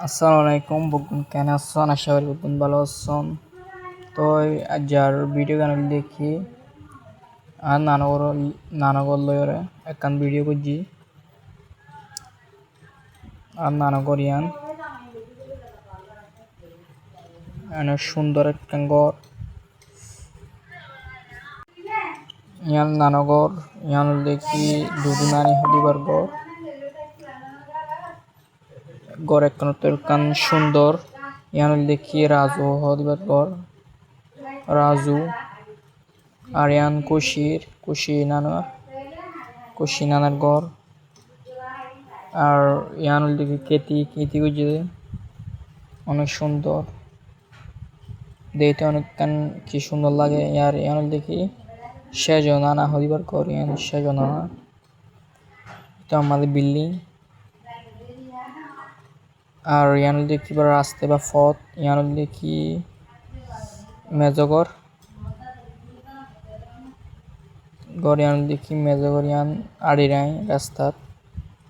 আসসালামু আলাইকুম বকুন কেন আছেন আশা করি বকুন ভালো আছেন তো আজ আর ভিডিও গান দেখি আর নানগর লয়রে একখান ভিডিও করছি আর নানগরিয়ান অনেক সুন্দর একখান ঘর ইয়ান নানগর ইয়ান দেখি দুদু নানি হদিবার ঘর একখান সুন্দর ইয়ান দেখি রাজু হদিবার ঘর রাজু আরিয়ান কুশি নানার ঘর আর ইয়ান দেখি কেতি গুজি অনেক সুন্দর দেখতে অনেকখান কি সুন্দর লাগে ইয়ান দেখি সেজো নানা হদিবার ঘর ইয়ান সেজো নানা এটা আমাদের বিল্ডিং আর ইয়ান দেখি বা রাস্তা বা পথ ইয়ান দেখি মেজগর গরিয়ান দেখি মেজগরিয়ান আড়িরাই রাস্তাত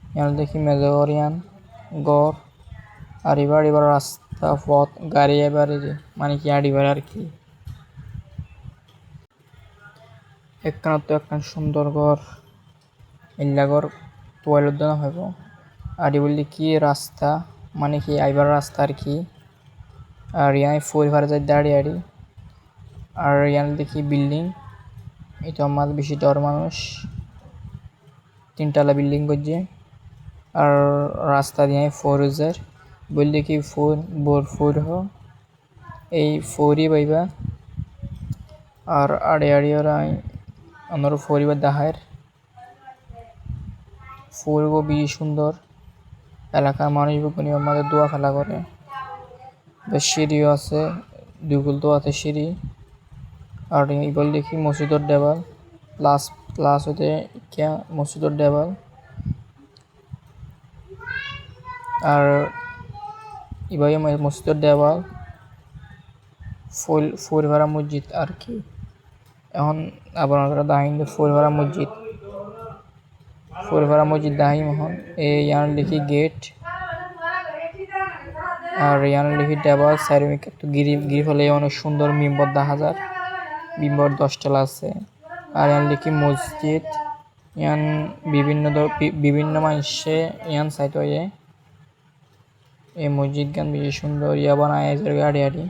ইয়ান দেখি মেজগরিয়ান গড় আর এবার রাস্তা পথ গাড়ি এবারে মানে কি আড়িবার আর কি একখান সুন্দর ঘর ইল্লা ঘর তোয়ালের দেওয়া হইব আড়ি বললি কি রাস্তা মানে কি আইবার রাস্তা আর কি আর ইয়াই পরিবার যায় দাঁড়িয়ে আর ইয়ান দেখি বিল্ডিং এটা আমার বেশি ডর মানুষ তিনতলা বিল্ডিং করছে আর রাস্তা দিয়ে ফোর বললে কি ফোর এই ফোরই পাইবা আর আড়ে ওরা আমার ফোরিবার দেখায় ফোরগো বেশি সুন্দর এলাকার মানুষ বুকুনি আমাদের দোয়া খেলা করে সিঁড়িও আছে দুগুল তো আছে সিঁড়ি আর এবার দেখি মসজিদের দেওয়াল প্লাস হতে মসজিদের দেওয়াল আর এবার মসজিদের দেওয়াল ফুলভাড়া মসজিদ আর কি এখন আপনারা দাহিন ফুলভাড়া মসজিদ দাহিম এখন এই ইয়ান লিখি গেট আর ইয়ান লিখি দেওয়াল চারিদিকে একটু গিরি ফেলে অনেক সুন্দর মিম্বর 10,000 মিম্বর 10 আছে আর ইয়ান লিখি মসজিদ ইয়ান বিভিন্ন মানুষে ইয়ান সাইট হয়ে এই মসজিদ গান বেশি সুন্দর ইয়া বানায় গাড়ি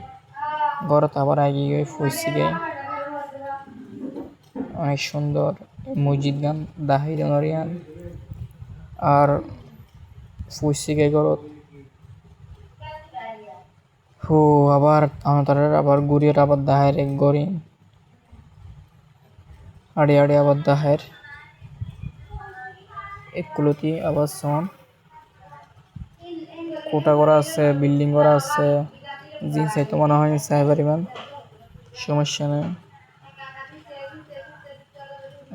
ঘরত আবার আগে গিয়ে ফুসিগে অনেক সুন্দর মসজিদ গান দাহির ইয়ান আর ফুসিগে ঘরত আবার ঘুরিয়ে আবার দাহের এক গড়ি আড়ে আবার দাহের একগুলোতে আবার সন কোটা করা আছে বিল্ডিং করা আছে জিন্স তো মনে হয় চাই পারিবেন সমস্যা নেই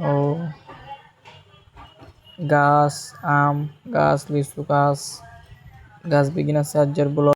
ও গাছ আম গাছ লিচু গাছ বিগিন আছে আজ্জার